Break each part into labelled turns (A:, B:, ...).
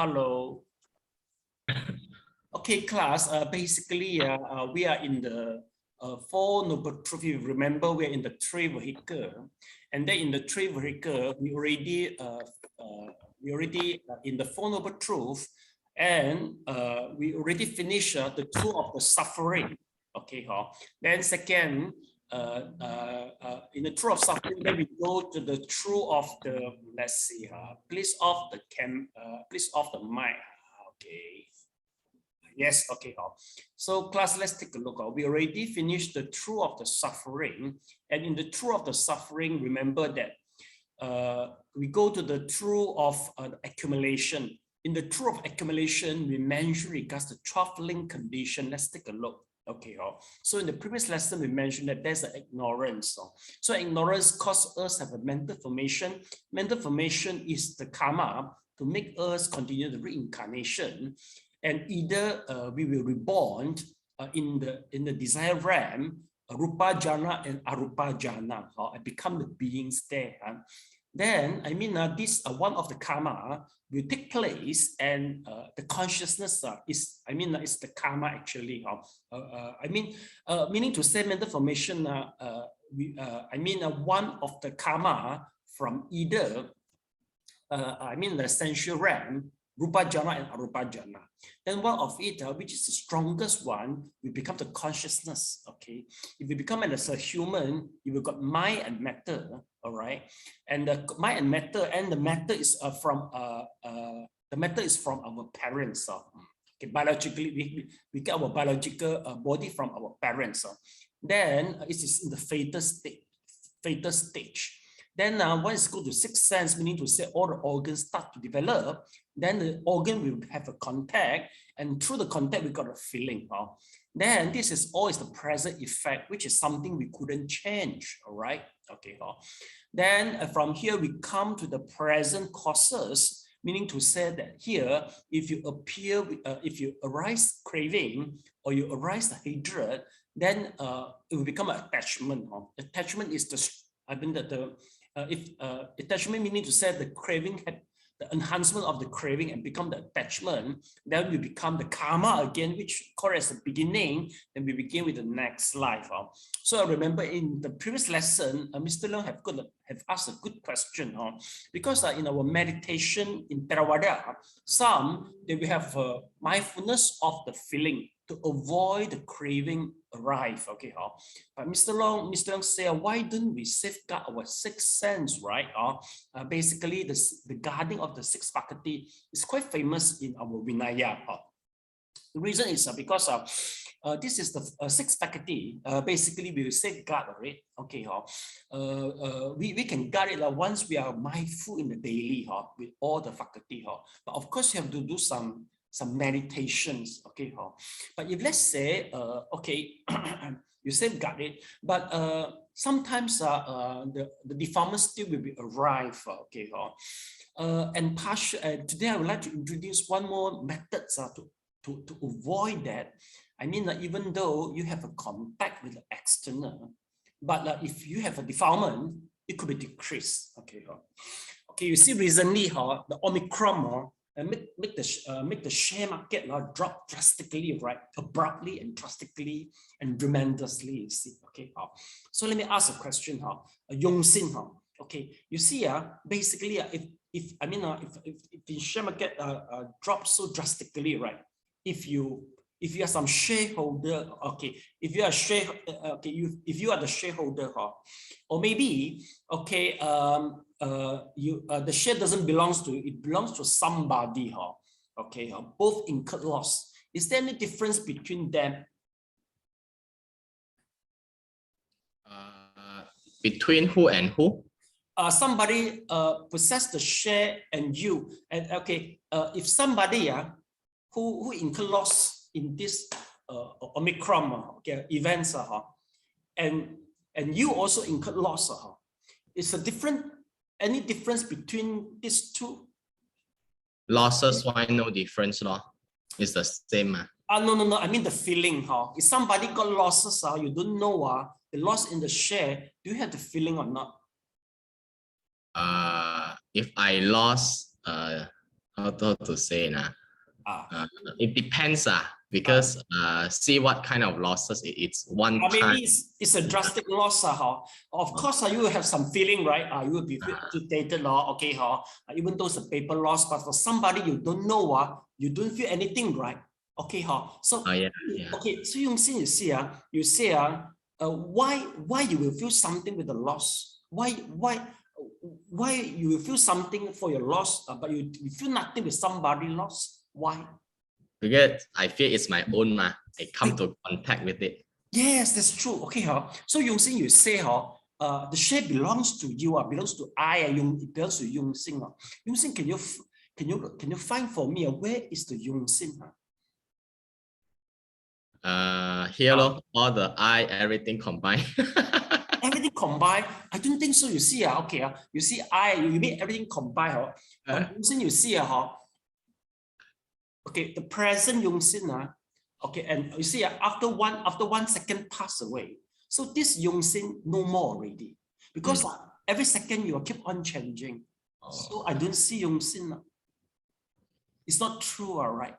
A: hello. Okay, class. Basically, we are in the Four Noble Truths. You remember, we are in the three vehicle, and then in the three vehicle, we already in the Four Noble Truths, and we already finished the truth of the suffering. Okay, then second, in the truth of suffering, then we go to the truth of the, let's see, please off the mic. Okay. Yes, okay. So class, let's take a look. We already finished the truth of the suffering, and in the truth of the suffering, remember that we go to the truth of accumulation. In the truth of accumulation, we mentioned regards to 12 link condition. Let's take a look. Okay, so in the previous lesson, we mentioned that there's an ignorance. So ignorance causes us to have a mental formation. Mental formation is the karma to make us continue the reincarnation, and either we will reborn in the desired realm, rupa jhana and arupa jhana, and become the beings there. Then this one of the karma will take place, and the consciousness is the karma actually. Meaning to say, mental formation. One of the karma from either the sensual realm, rupa jhana and arupa jhana. Then one of it, which is the strongest one, will become the consciousness. Okay, if you become as a human, you will got mind and matter. All right, and the mind and matter, and the matter is from our parents. Okay, biologically, we get our biological body from our parents. Then it is in the fatal stage. Then once it goes to sixth sense, meaning to say all the organs start to develop, then the organ will have a contact, and through the contact, we got a feeling. Then this is always the present effect, which is something we couldn't change. All right. Okay. Then from here, we come to the present causes, meaning to say that here, if you appear, if you arise craving or you arise the hatred, then it will become an attachment. Attachment is attachment meaning to say the craving had the enhancement of the craving and become the attachment, then we become the karma again, which corresponds the beginning, then we begin with the next life. So I remember in the previous lesson, Mr. Leong have asked a good question, because in our meditation in Theravada, they will have mindfulness of the feeling to avoid the craving arrive. Okay, but Mr. Leong said, why don't we safeguard our sixth sense, right? Basically, the guarding of the sixth faculty is quite famous in our Vinaya. The reason is because this is the sixth faculty. Basically, we will safeguard it. Okay, we can guard it once we are mindful in the daily with all the faculty. But of course, you have to do some meditations. Okay, but if let's say okay, you safeguard it, but sometimes the defilement still will be arrive. Okay, and today I would like to introduce one more method to avoid that. Even though you have a contact with the external, but if you have a defilement, it could be decreased. Okay, okay. You see recently, the Omicron make the share market drop drastically, right? Abruptly and drastically and tremendously. You see, okay. So let me ask a question, Yongxin, okay. You see, basically, if the share market drops so drastically, right? If you are some shareholder, okay, if you are if you are the shareholder, or maybe, okay, the share doesn't belong to you, it belongs to somebody, okay, both incurred loss. Is there any difference between them?
B: Between who and who?
A: Somebody possess the share and you, and okay, if somebody who incur loss in this Omicron events, and you also incurred loss, is any difference between these two?
B: Losses, why no difference? It's the same.
A: No. I mean the feeling. If somebody got losses, you don't know the loss in the share, do you have the feeling or not?
B: If I lost, how how to say na?
A: Ah.
B: It depends because see what kind of losses it's one time.
A: Maybe it's a drastic loss. Of course, you will have some feeling, right? You will be agitated, okay, even though it's a paper loss, but for somebody you don't know, you don't feel anything, right? Okay, so okay, so you see, why you will feel something with the loss? Why you will feel something for your loss, but you feel nothing with somebody loss? Why?
B: Because I feel it's my own. I come to contact with it.
A: Yes, that's true. Okay, so Yung-Sin, you say, the shape belongs to you, belongs to I, it belongs to Yung-Sin. Yung-Sin, can you find for me where is the Yung-Sin?
B: Here, all the I, everything combined.
A: Everything combined? I don't think so. You see, okay, you see I, you mean everything combined. But Yung-Sin, you see, okay, the present Yung-Sin, okay, and you see, after 1 second pass away, so this Yung-Sin no more already, because every second you keep on changing. So I don't see Yung-Sin. It's not true, all right?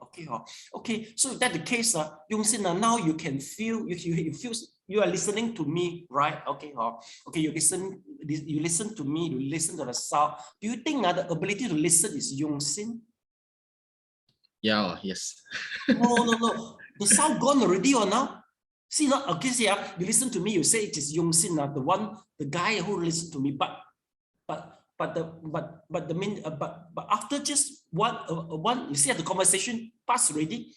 A: Okay, okay. So if that's the case, Yung-Sin, now you can feel you are listening to me, right? Okay, okay. You listen to me. You listen to the sound. Do you think the ability to listen is Yung-Sin?
B: Yeah, yes.
A: No. The sound gone already or now? See, now, okay, see, you listen to me, you say it is Yung-Sin, the guy who listened to me, but after just one, you see, the conversation passed already,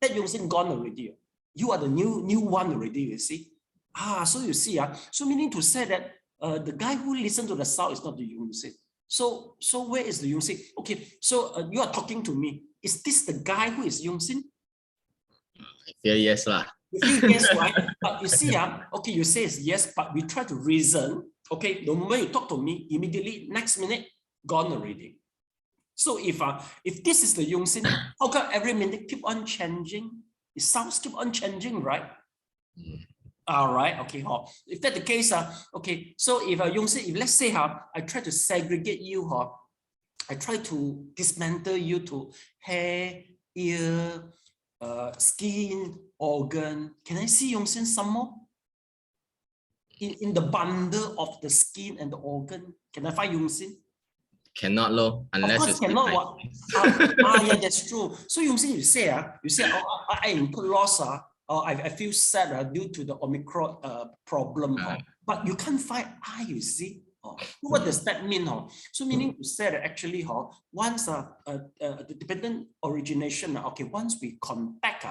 A: that Yung-Sin gone already. You are the new one already, you see. So you see, so meaning to say that the guy who listened to the sound is not the Yung-Sin. So where is the Yung-Sin? Okay, so you are talking to me. Is this the guy who is Yung-Sin?
B: I feel yes lah.
A: You feel yes, right? But you see, okay, you say it's yes, but we try to reason. Okay, the moment you talk to me, immediately next minute gone already. So if this is the Yung-Sin, how come every minute keep on changing? It sounds keep on changing, right? All right, okay. If that's the case, okay. So if Yung-Sin, if let's say I try to segregate you, I try to dismantle you to hair, ear, skin, organ. Can I see Yung-Sin some more? In the bundle of the skin and the organ, can I find Yung-Sin?
B: Cannot unless it's
A: cannot. Yeah, that's true. So Yung-Sin, you say, I input loss, I feel sad due to the Omicron problem, but you can't find I, you see. What does that mean? So meaning to say that actually, once the dependent origination, okay, once we contact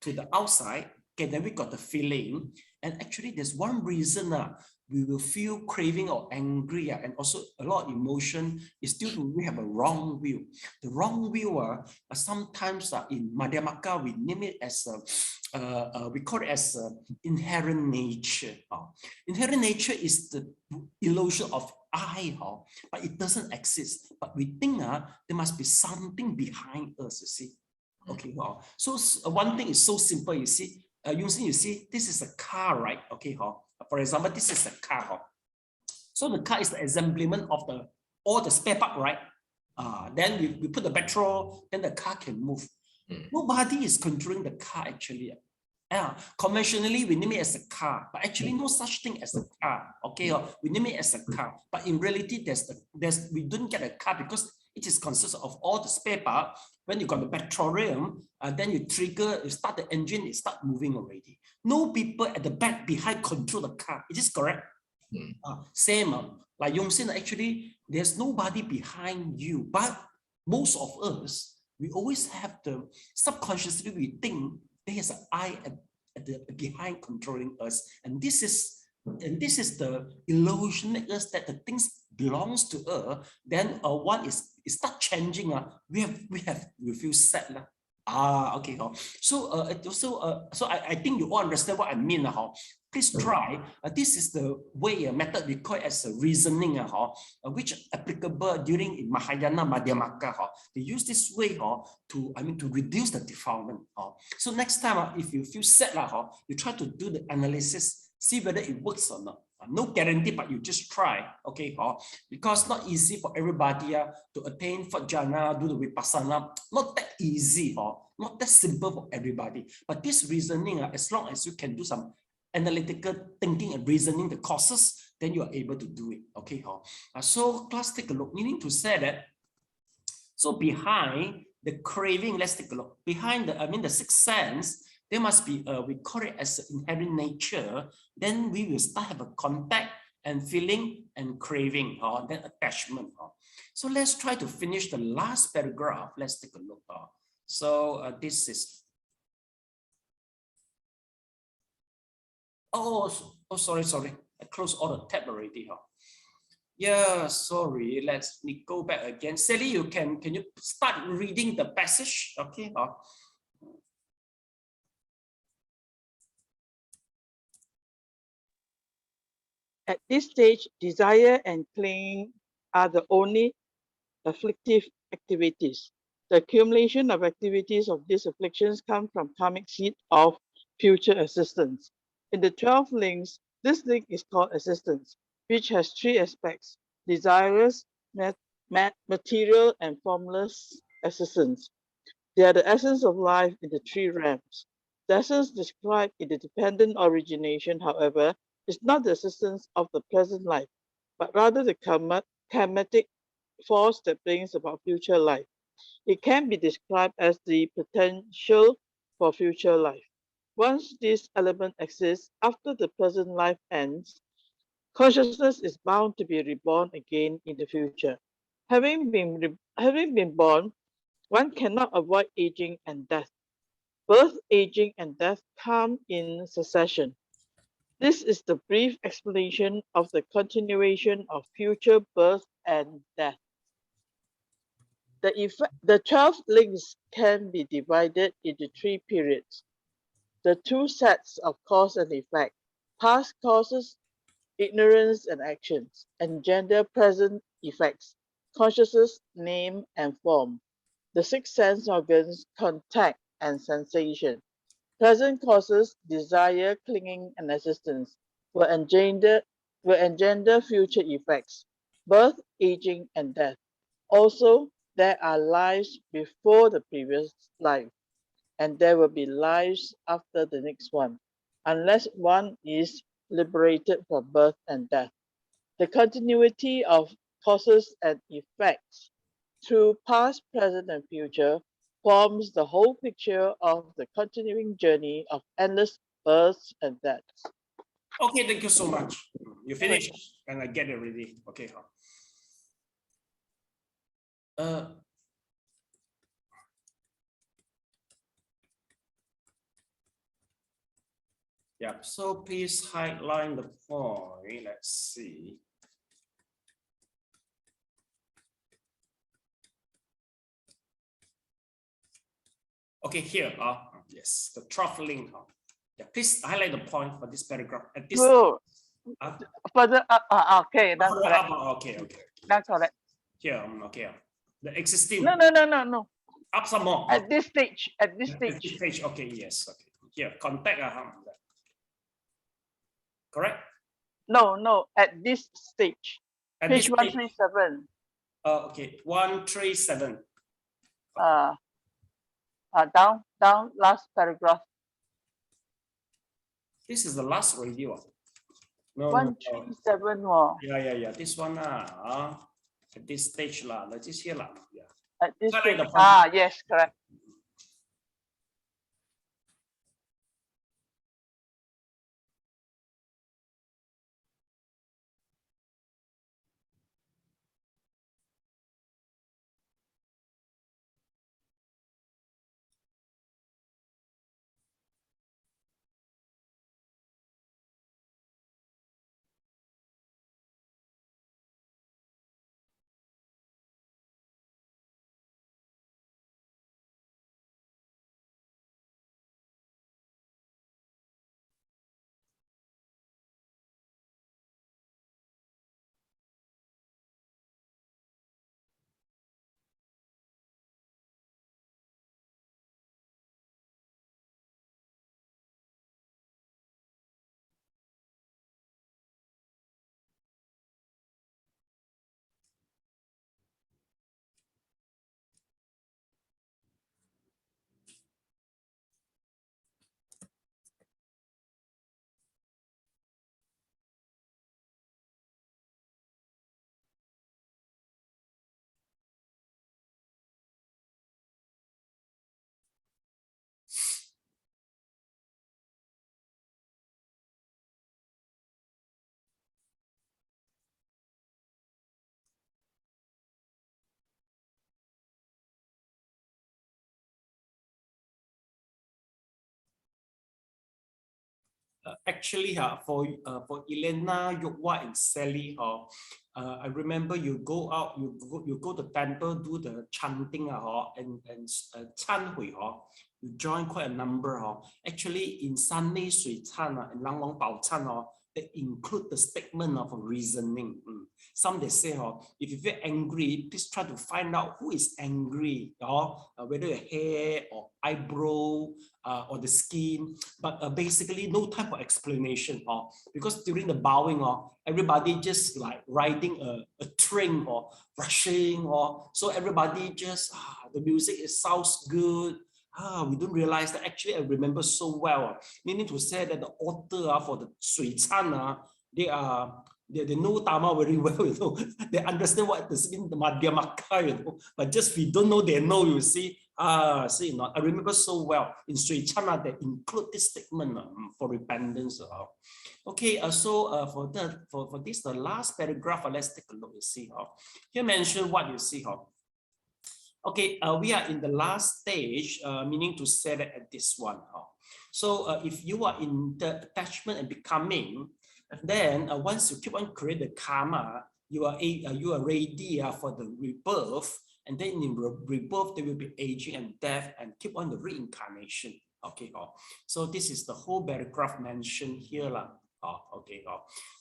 A: to the outside, okay, then we got the feeling, and actually there's one reason we will feel craving or angry, and also a lot of emotion is due to we have a wrong will. The wrong will sometimes in Madhyamaka we name it as we call it as inherent nature. Inherent nature is the illusion of I, but it doesn't exist. But we think there must be something behind us, you see. Okay, so one thing is so simple, you see. You see, this is a car, right? Okay, for example, this is a car. So the car is the assemblement of all the spare part, right? Then we put the petrol, then the car can move. Nobody is controlling the car actually. Conventionally, we name it as a car, but actually no such thing as a car. Okay, we name it as a car, but in reality, we don't get a car because it is consisted of all the spare part. When you got the petroleum, then you trigger, you start the engine, it start moving already. No people at the back behind control the car. Is this correct? Same, like Yung-Sin, actually, there's nobody behind you, but most of us, we always have the subconsciously we think there's an I at the behind controlling us, and this is the illusion that us that the things belongs to us. Then one is start changing. We feel sad. Okay. So I think you all understand what I mean. Please try. This is the way method we call it as a reasoning. Which applicable during in Mahayana Madhyamaka. They use this way to reduce the defilement. So next time if you feel sad, you try to do the analysis, see whether it works or not. No guarantee, but you just try, okay? Because not easy for everybody to attain jhana, do the vipassana. Not that easy, not that simple for everybody. But this reasoning, as long as you can do some analytical thinking and reasoning the causes, then you are able to do it, okay? So class, take a look. Meaning to say that, so behind the craving, let's take a look. Behind the sixth sense, there must be we call it as an inherent nature. Then we will start have a contact and feeling and craving, then attachment. So let's try to finish the last paragraph. Let's take a look. So this is. Oh, sorry. I closed all the tab already. Yeah, sorry. Let me go back again. Sally, you can you start reading the passage? Okay.
C: At this stage, desire and clinging are the only afflictive activities. The accumulation of activities of these afflictions come from karmic seed of future existence. In the 12 links, this link is called existence, which has 3 aspects: desirous, material, and formless existence. They are the essence of life in the 3 realms. The essence described in the dependent origination, however, is not the existence of the present life, but rather the karmatic force that brings about future life. It can be described as the potential for future life. Once this element exists after the present life ends, consciousness is bound to be reborn again in the future. Having been born, one cannot avoid aging and death. Birth, aging, and death come in succession. This is the brief explanation of the continuation of future birth and death. The 12 links can be divided into 3 periods. The 2 sets of cause and effect, past causes, ignorance and actions, and gender present effects, consciousness, name, and form. The 6 sense organs, contact and sensation. Present causes, desire, clinging, and existence will engender future effects, birth, aging, and death. Also, there are lives before the previous life, and there will be lives after the next one, unless one is liberated from birth and death. The continuity of causes and effects through past, present, and future forms the whole picture of the continuing journey of endless births and deaths.
A: Okay, thank you so much. You finished and I get it ready. Okay. Yeah, so please highlight the point. Let's see. Okay, here, yes, the trough link. Yeah, please highlight the point for this paragraph. At this,
C: further up, okay, that's correct.
A: Okay.
C: That's correct.
A: Here, okay. The existing.
C: No.
A: Up some more.
C: At this stage.
A: Okay, yes. Okay. Here, contact. Correct?
C: No. At this stage.
A: At
C: Page
A: this
C: 137.
A: Okay, 137.
C: Down, last paragraph.
A: This is the last review. No,
C: 137
A: no. Yeah. This one at this stage Let's just here Yeah.
C: At this stage. Yes, correct.
A: actually, for Elena, Yukwa, and Sally, I remember you go out, you go to temple, do the chanting, and chan hui, you join quite a number. Actually, in Sunday Sui Chan and Lang Wang Bao Chan, they include the statement of reasoning. Some they say, if you feel angry, please try to find out who is angry, whether your hair or eyebrow or the skin. But basically, no type of explanation, because during the bowing, everybody just like riding a train or rushing, so everybody just the music sounds good. We don't realize that actually I remember so well, meaning to say that the author for the Sui Chan, they know Dharma very well, they understand what this means, the Madhyamaka, but just we don't know, they know, you see. I remember so well in Sui Chan, they include this statement for repentance. Okay, so for this, the last paragraph, let's take a look. You see, here mention what you see. Okay, we are in the last stage, meaning to say that at this one. So if you are in the attachment and becoming, then once you keep on creating the karma, you are ready for the rebirth, and then in rebirth there will be aging and death and keep on the reincarnation. Okay, so this is the whole paragraph mentioned here. Okay,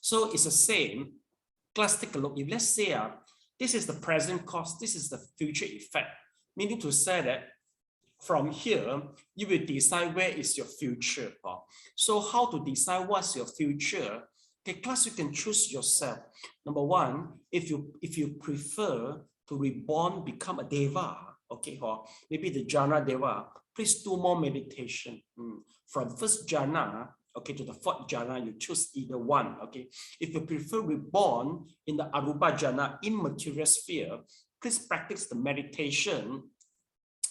A: so it's the same. Let's take a look. If let's say this is the present cause, this is the future effect, meaning to say that from here, you will decide where is your future. So how to decide what's your future? Okay, class, you can choose yourself. Number one, if you prefer to reborn, become a deva, okay, maybe the jhana deva, please do more meditation. From first jhana, okay, to the fourth jhana, you choose either one. Okay, if you prefer reborn in the arupa jhana, immaterial sphere, please practice the meditation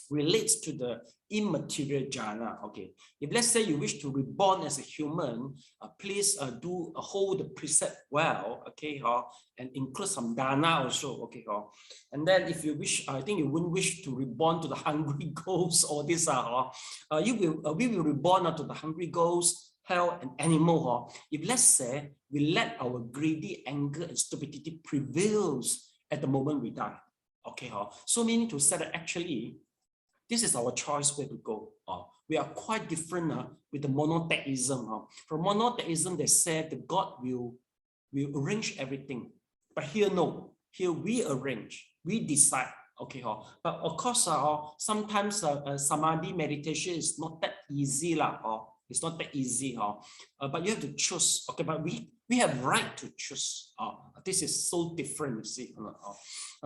A: relates to the immaterial jhana. Okay, if let's say you wish to reborn as a human, please hold the precept well. Okay, and include some dana also. Okay, and then if you wish, I think you wouldn't wish to reborn to the hungry ghost or this. We will reborn to the hungry ghost, hell, and animal. If let's say we let our greedy, anger, and stupidity prevails at the moment we die. Okay, so meaning to say that actually this is our choice where to go. We are quite different with the monotheism. From monotheism, they said that God will arrange everything, but here no, here we arrange, we decide. Okay, but of course, sometimes samadhi meditation is not that easy It's not that easy, but you have to choose. Okay, but we have right to choose. This is so different, you see.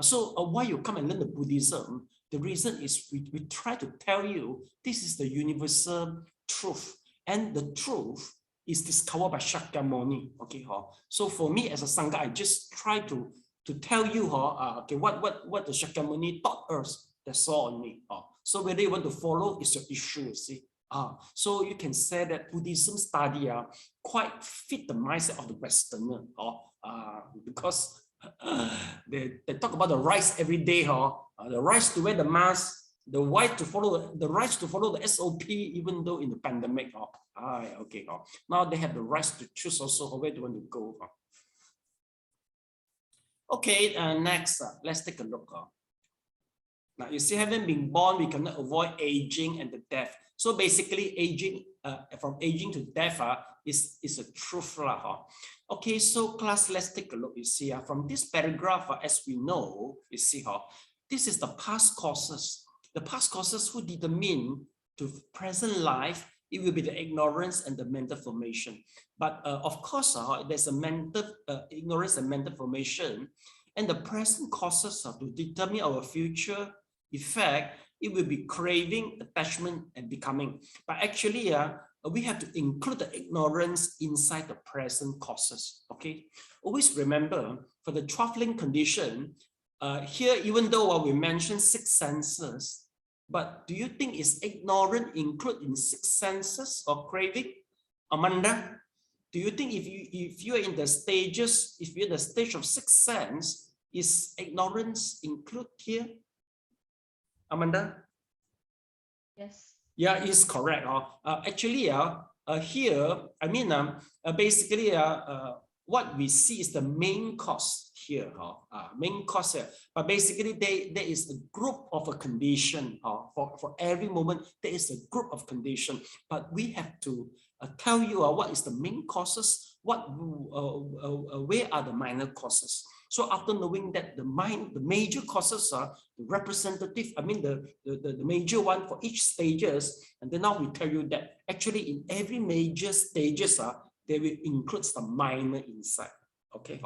A: So why you come and learn the Buddhism? The reason is we try to tell you this is the universal truth, and the truth is discovered by Shakyamuni. Okay, so for me as a sangha, I just try to tell you okay, what the Shakyamuni taught us. That's all only. So whether you want to follow is your issue, you see. So you can say that Buddhism study quite fit the mindset of the Westerner, because they talk about the rights every day, the rights to wear the mask, the rights to follow the SOP, even though in the pandemic. Okay, now they have the rights to choose also where they want to go. Okay, next, let's take a look. Now you see, having been born, we cannot avoid aging and the death. So basically, aging from aging to death is a truth. Okay, so class, let's take a look. You see, from this paragraph, as we know, you see, this is the past causes. The past causes who determine to present life, it will be the ignorance and the mental formation. But of course, there's a mental ignorance and mental formation, and the present causes to determine our future effect. It will be craving, attachment, and becoming. But actually, we have to include the ignorance inside the present causes. Okay, always remember for the 12-link condition, here, even though we mentioned 6 senses, but do you think is ignorant included in 6 senses or craving? Amanda, do you think if you are in the stages, if you're in the stage of 6 sense, is ignorance included here? Amanda?
D: Yes.
A: Yeah, it's correct. Actually, here, I mean, basically, what we see is the main cause here, main cause here. But basically, there is a group of a condition. For every moment, there is a group of condition. But we have to tell you what is the main causes, where are the minor causes. So after knowing that the major causes are the representative, I mean the major one for each stages, and then now we tell you that actually in every major stages, they will include some minor inside. Okay,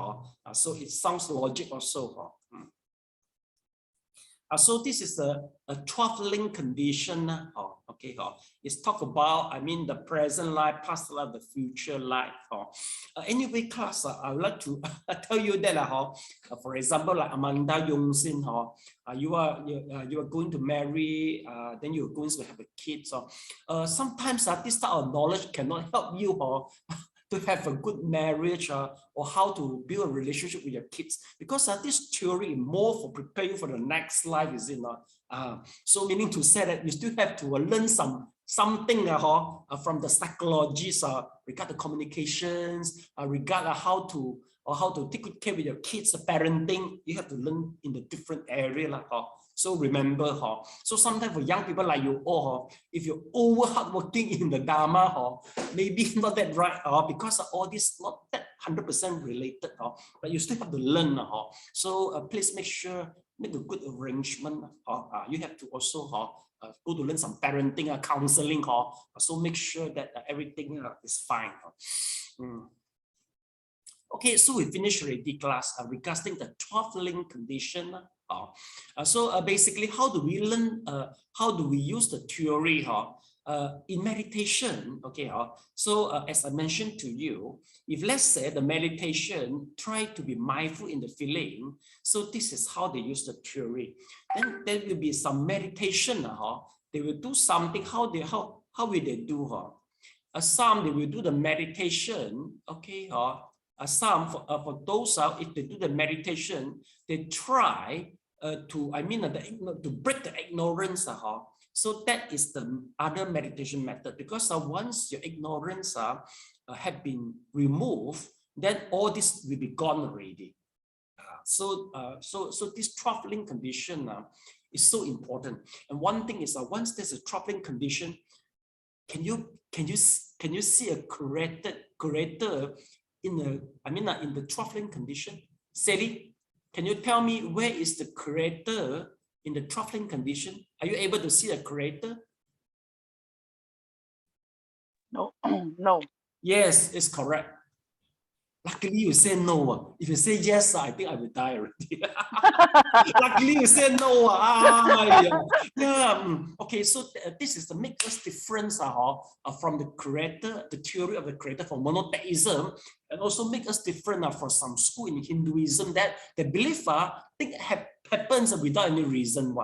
A: so it sounds logic also. So this is a 12th link condition. Okay, it's talk about, I mean, the present life, past life, the future life. Anyway, class, I would like to tell you that, for example, like Amanda Yongsin, you are going to marry, then you're going to have a kid. So sometimes this type of knowledge cannot help you to have a good marriage or how to build a relationship with your kids, because this theory is more for preparing for the next life, is it not? So meaning to say that you still have to learn something from the psychologists regarding communications, regarding how to take good care with your kids, parenting. You have to learn in the different area. So remember, so sometimes for young people like you all, if you're over hardworking in the Dharma, maybe not that right, because all this not that 100% related, but you still have to learn. So please make sure, make a good arrangement. You have to also go to learn some parenting, counseling. So make sure that everything is fine. Okay, so we finished already class regarding the 12th link condition. So basically, how do we learn? How do we use the theory in meditation? Okay, so as I mentioned to you, if let's say the meditation try to be mindful in the feeling, so this is how they use the theory. Then there will be some meditation. They will do something. How will they do? Some they will do the meditation. Okay, some for those if they do the meditation, they try to break the ignorance. So that is the other meditation method, because once your ignorance have been removed, then all this will be gone already. So this 12th link condition is so important. And one thing is once there's a 12th link condition, can you see a creator in the in the 12th link condition? Sally, can you tell me where is the creator in the 12th link condition? Are you able to see a creator?
C: No, no.
A: Yes, it's correct. Luckily, you say no. If you say yes, I think I will die already. Luckily, you say no. Okay, so this is the make us difference from the creator, the theory of the creator for monotheism, and also make us different for some school in Hinduism that they believe things happens without any reason.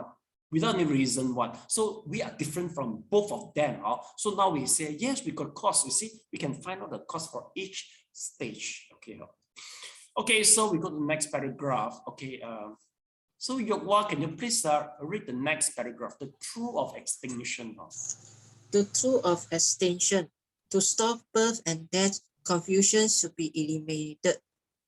A: Without any reason. So we are different from both of them. So now we say, yes, we got cause. You see, we can find out the cause for each stage. Okay, so we go to the next paragraph. Okay, so Yokwa, can you please read the next paragraph, the truth of extinction?
D: The truth of extinction. To stop birth and death, confusion should be eliminated.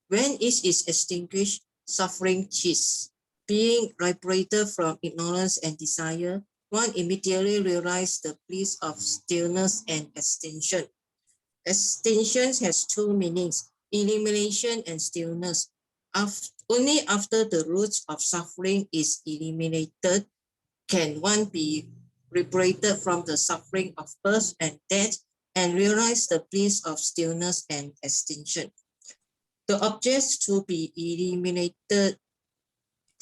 D: When it is extinguished, suffering ceases. Being liberated from ignorance and desire, one immediately realizes the bliss of stillness and extinction. Extinction has two meanings, elimination and stillness. Only after the roots of suffering is eliminated can one be liberated from the suffering of birth and death and realize the bliss of stillness and extinction. The objects to be eliminated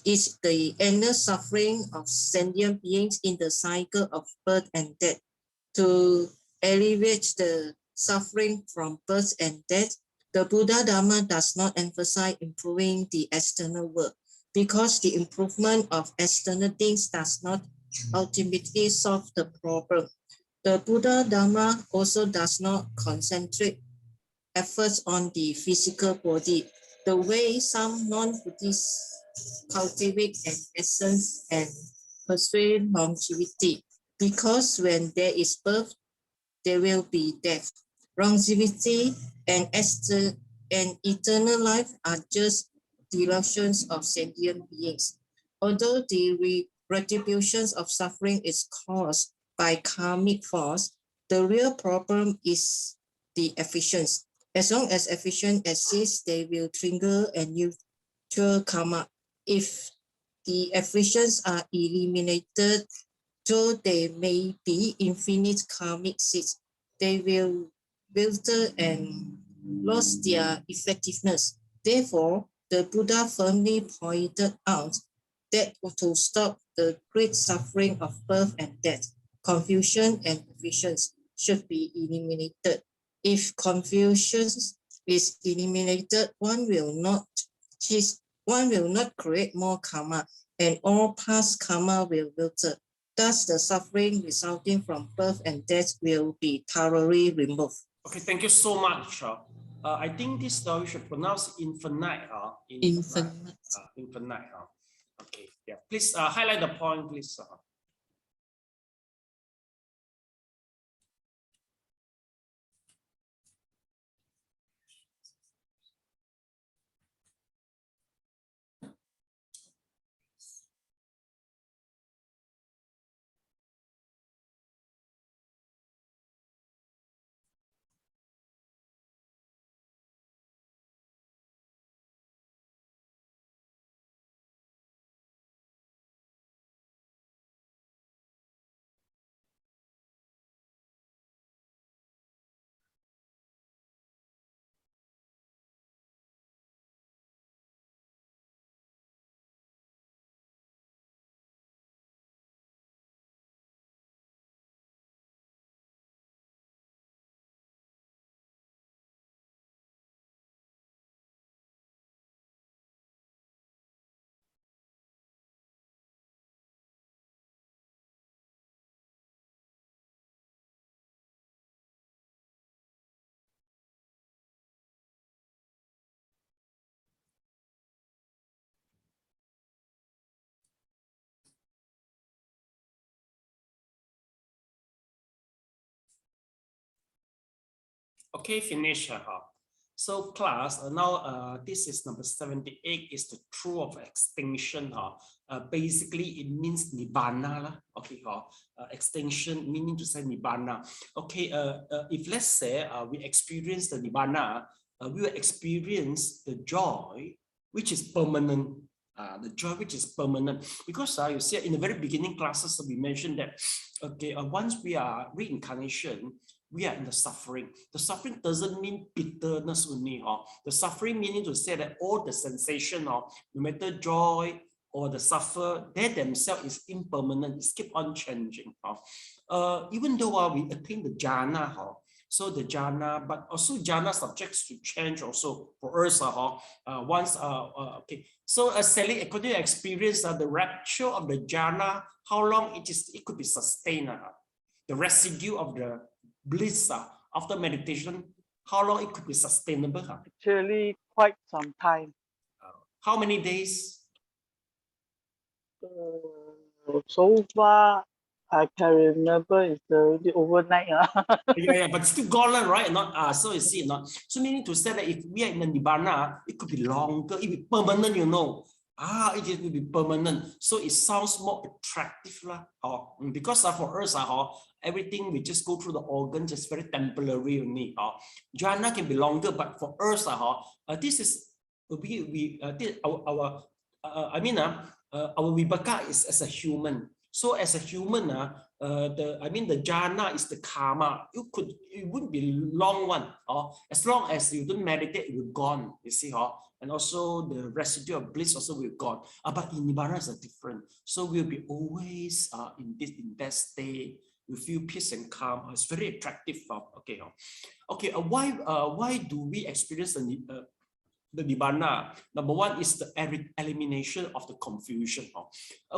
D: is the endless suffering of sentient beings in the cycle of birth and death. To alleviate the suffering from birth and death, the Buddha Dharma does not emphasize improving the external world, because the improvement of external things does not ultimately solve the problem. The Buddha Dharma also does not concentrate efforts on the physical body, the way some non-Buddhists cultivate an essence and pursue longevity, because when there is birth, there will be death. Longevity and eternal life are just delusions of sentient beings. Although the retributions of suffering is caused by karmic force, the real problem is the efficiency. As long as efficient exists, they will trigger a neutral karma. If the efficients are eliminated, though they may be infinite karmic seeds, they will wither and lose their effectiveness. Therefore, the Buddha firmly pointed out that to stop the great suffering of birth and death, confusion and efficiency should be eliminated. If confusion is eliminated, one will not create more karma, and all past karma will wither. Thus, the suffering resulting from birth and death will be thoroughly removed.
A: Okay, thank you so much. I think this we should pronounce infinite.
D: Infinite.
A: Infinite. Okay, yeah. Please highlight the point, please. Okay, finish. So class, now this is number 78, is the truth of extinction. Basically, it means nibbana. Okay, extinction meaning to say nibbana. Okay, if let's say we experience the nibbana, we will experience the joy which is permanent. The joy which is permanent, because you see in the very beginning classes we mentioned that okay, once we are reincarnation, we are in the suffering. The suffering doesn't mean bitterness only. The suffering meaning to say that all the sensation, no matter joy or the suffer, they themselves is impermanent. It's keep on changing. Even though we attain the jhana, so the jhana, but also jhana subjects to change also for us. Once okay. So Sally, according to experience, the rapture of the jhana, how long it could be sustained? The residue of the bliss after meditation, how long it could be sustainable?
C: Actually, quite some time.
A: How many days?
C: So far, I can remember it's already overnight.
A: Yeah, but still gone, right? Not so you see, not so meaning to say that if we are in the nibbana, it could be longer, it will be permanent, you know. It will be permanent. So it sounds more attractive, because for us, everything we just go through the organ, just very temporary only. Jhana can be longer, but for us, this is our vibhaka is as a human. So as a human, the jhana is the karma. It wouldn't be long one. As long as you don't meditate, it will gone. You see, and also the residue of bliss also will gone. But in nibbana is different. So we'll be always in that state. We feel peace and calm. It's very attractive. Okay. Why do we experience the nibbana? Number one is the elimination of the confusion.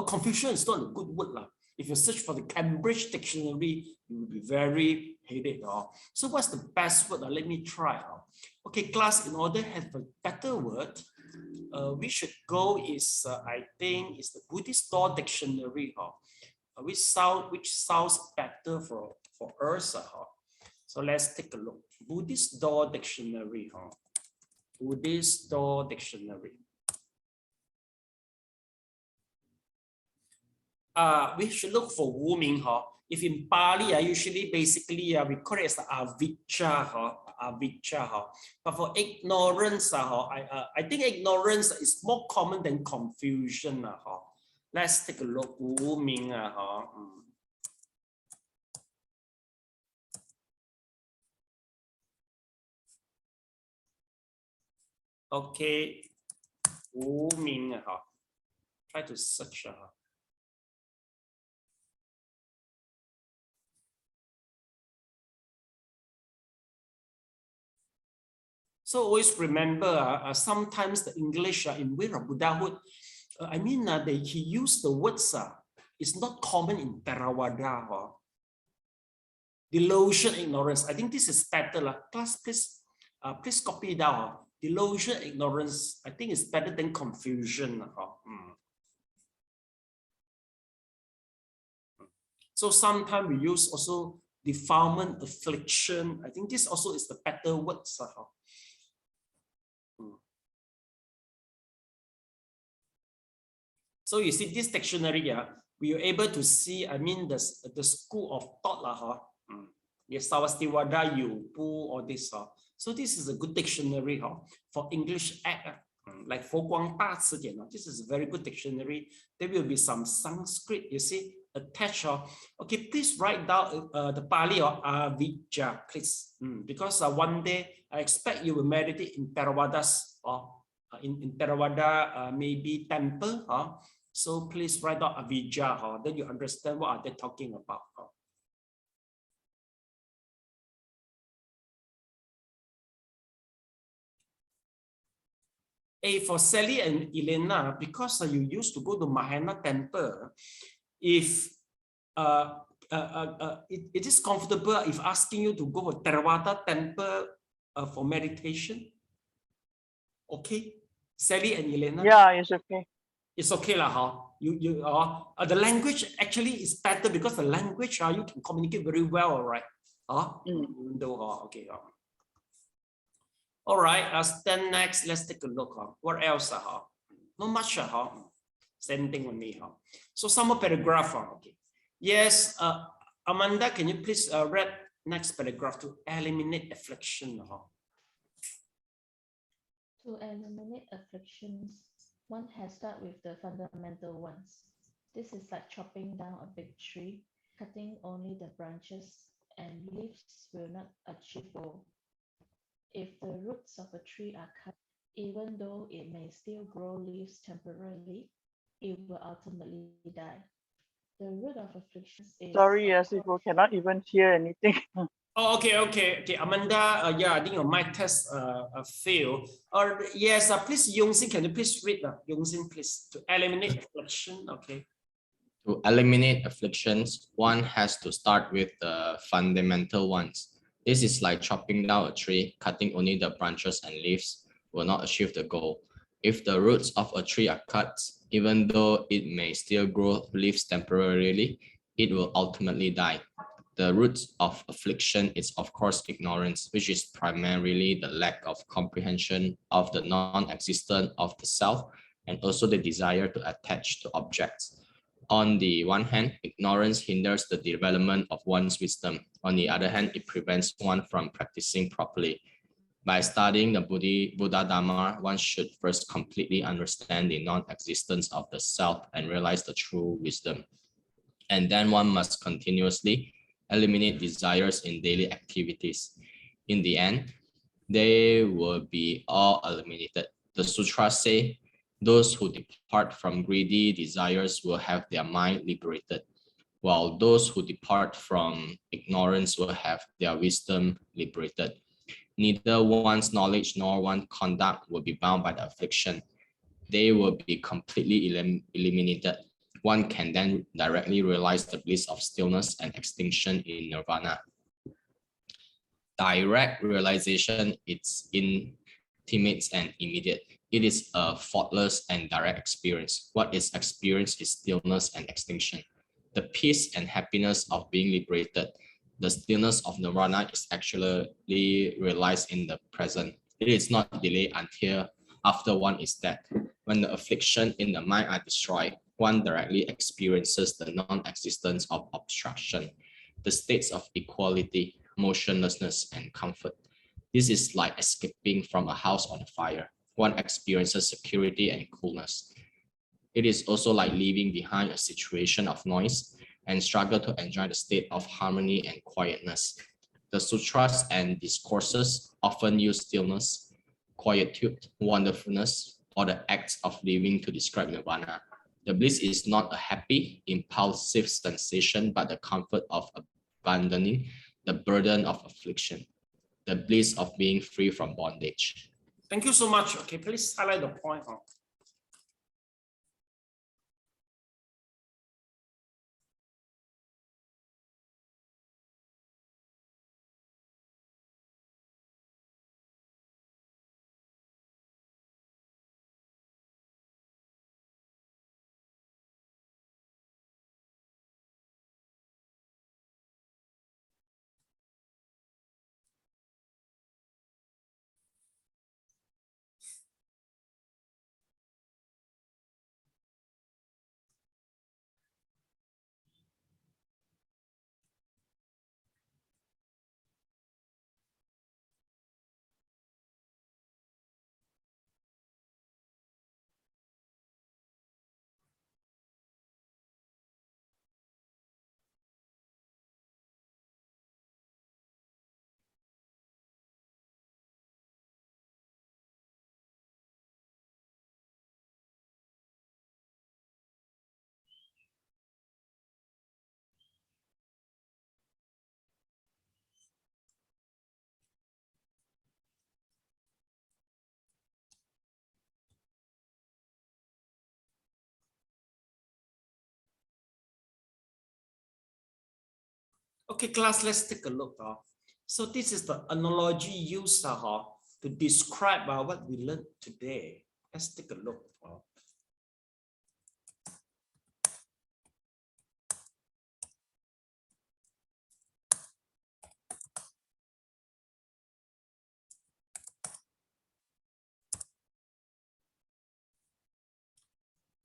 A: Confusion is not a good word. If you search for the Cambridge dictionary, you will be very headache. So what's the best word? Let me try. Okay, class, in order to have a better word, we should go is, I think, is the Buddhist dictionary, which sounds better for us. So let's take a look. Buddhist door dictionary. Buddhist door dictionary. We should look for Wu-Ming. If in Pali, usually basically we call it as avijja. Avijja. But for ignorance, I think ignorance is more common than confusion. Let's take a look. Wu-Ming. Okay. Wu-Ming. Try to search. So always remember, sometimes the English in way of Buddhahood, he used the words, it's not common in Theravada. Delusion, ignorance. I think this is better. Class, please copy it down. Delusion, ignorance, I think it's better than confusion. So sometimes we use also defilement, affliction. I think this also is the better words. So you see this dictionary, we are able to see, the school of thought, Savastivada, Yupu, or this. So this is a good dictionary for English act, like Fo Guang Da Ci. This is a very good dictionary. There will be some Sanskrit, you see, attached. Okay, please write down the Pali or Avijja, please, because one day I expect you will meditate in Theravadas or in Theravada, maybe temple. So please write down Avijja, then you understand what are they talking about. For Sally and Elena, because you used to go to Mahayana temple, if it is comfortable if asking you to go to Theravada temple for meditation. Okay, Sally and Elena.
C: Yeah, it's okay.
A: It's okay lah. The language actually is better because the language you can communicate very well, right? Okay. All right. Then next, let's take a look. What else? Not much. Same thing with me. So some more paragraph. Okay. Yes. Amanda, can you please read next paragraph to eliminate affliction?
E: To eliminate afflictions, one has start with the fundamental ones. This is like chopping down a big tree, cutting only the branches, and leaves will not achieve goal. If the roots of a tree are cut, even though it may still grow leaves temporarily, it will ultimately die. The root of afflictions is...
C: Sorry, yes, people cannot even hear anything.
A: Oh, okay. Amanda, I think your mic test failed. Or yes, please, Yongxin, can you please read? Yongxin, please, to eliminate affliction. Okay.
B: To eliminate afflictions, one has to start with the fundamental ones. This is like chopping down a tree, cutting only the branches and leaves will not achieve the goal. If the roots of a tree are cut, even though it may still grow leaves temporarily, it will ultimately die. The root of affliction is, of course, ignorance, which is primarily the lack of comprehension of the non-existence of the self and also the desire to attach to objects. On the one hand, ignorance hinders the development of one's wisdom. On the other hand, it prevents one from practicing properly. By studying the Buddha Dharma, one should first completely understand the non-existence of the self and realize the true wisdom. And then one must continuously eliminate desires in daily activities. In the end, they will be all eliminated. The sutras say, those who depart from greedy desires will have their mind liberated, while those who depart from ignorance will have their wisdom liberated. Neither one's knowledge nor one's conduct will be bound by the affliction. They will be completely eliminated. One can then directly realize the bliss of stillness and extinction in nirvana. Direct realization is intimate and immediate. It is a faultless and direct experience. What is experienced is stillness and extinction. The peace and happiness of being liberated. The stillness of nirvana is actually realized in the present. It is not delayed until after one is dead. When the affliction in the mind are destroyed, one directly experiences the non-existence of obstruction, the states of equality, motionlessness, and comfort. This is like escaping from a house on fire. One experiences security and coolness. It is also like leaving behind a situation of noise and struggle to enjoy the state of harmony and quietness. The sutras and discourses often use stillness, quietude, wonderfulness, or the acts of living to describe nirvana. The bliss is not a happy, impulsive sensation, but the comfort of abandoning the burden of affliction, the bliss of being free from bondage.
A: Thank you so much. Okay, please highlight the point. Okay, class, let's take a look. So this is the analogy used to describe what we learned today. Let's take a look.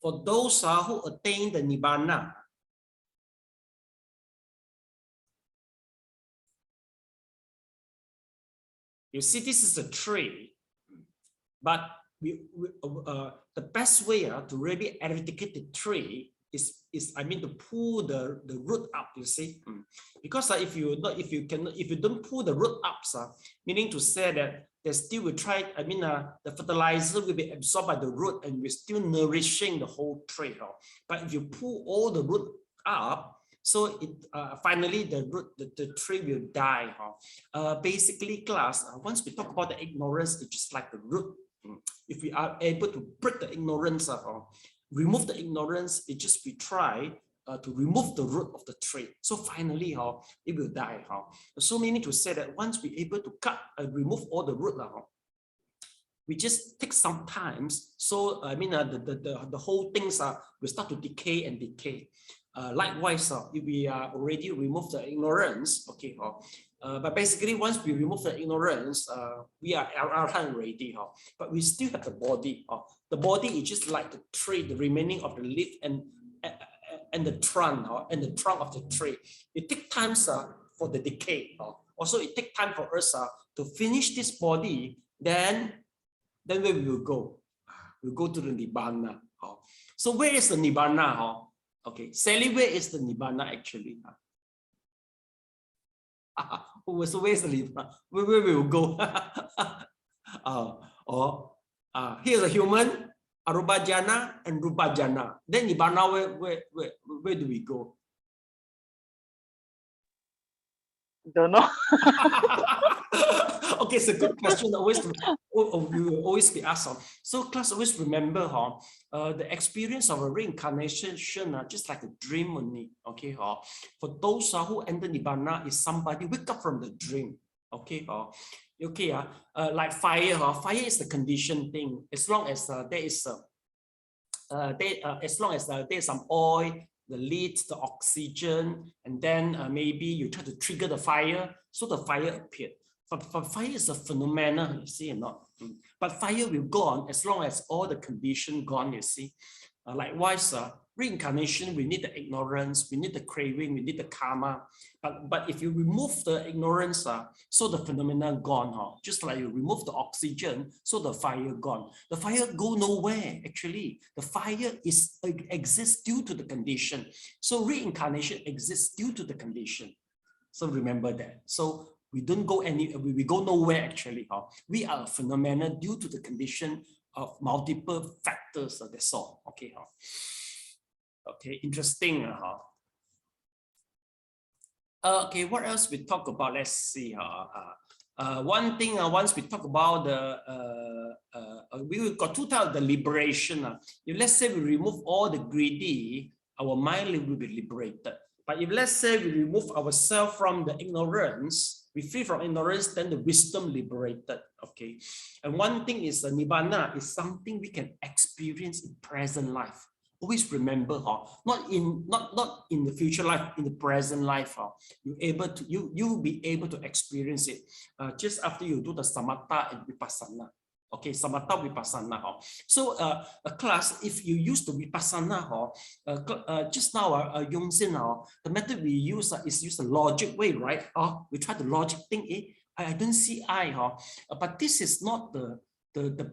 A: For those who attain the Nibbana, you see, this is a tree, but the best way to really eradicate the tree is to pull the root up. You see, because if you don't pull the root up, meaning to say that they still will try. The fertilizer will be absorbed by the root and we're still nourishing the whole tree. But if you pull all the root up, so it finally the tree will die. Basically, class, once we talk about the ignorance, it's just like the root. If we are able to break the ignorance, remove the ignorance, it just we try to remove the root of the tree. So finally, it will die. So meaning to say that once we're able to cut and remove all the root, we just take some time. So the whole things will start to decay and decay. Likewise, if we already remove the ignorance, okay, but basically once we remove the ignorance, we are arahant already, but we still have the body. The body is just like the tree, the remaining of the leaf and the trunk, and the trunk of the tree. It takes time for the decay. Also, it takes time for us to finish this body. Then where we will go? We'll go to the Nibbana. So where is the Nibbana? Okay, Sally, where is the Nibbana actually? So where's the Nibbana? Where we will go? Here's a human, Arupa Jhana and Rupa Jhana. Then Nibbana, where do we go?
C: Don't know.
A: Okay, it's a good question. We will always be asked. So class, always remember the experience of a reincarnation just like a dream only. Okay, for those who enter Nibbana, is somebody wake up from the dream. Okay, like fire. Fire is the conditioned thing. As long as there is as long as there's some oil, the lead, the oxygen, and then maybe you try to trigger the fire, so the fire appeared. But fire is a phenomenon, you see, or not? But fire will go on as long as all the condition gone, you see. Likewise, reincarnation, we need the ignorance, we need the craving, we need the karma. But if you remove the ignorance, so the phenomenon gone. Just like you remove the oxygen, so the fire gone. The fire go nowhere, actually. The fire exists due to the condition. So reincarnation exists due to the condition. So remember that. So we don't go we go nowhere, actually. We are a phenomenon due to the condition of multiple factors. That's all. Okay. Okay, interesting. Okay, what else we talk about? Let's see. One thing, once we talk about we got two types of the liberation. If let's say we remove all the greedy, our mind will be liberated. But if let's say we remove ourselves from the ignorance, we free from ignorance, then the wisdom liberated. Okay, and one thing is nibbana is something we can experience in present life. Always remember, not in the future life, in the present life, you will be able to experience it just after you do the samatha and vipassana. Okay, samatha vipassana. So a class, if you use the vipassana, just now, Yongzin, the method we use is use the logic way, right? We try to logic think. I don't see but this is not the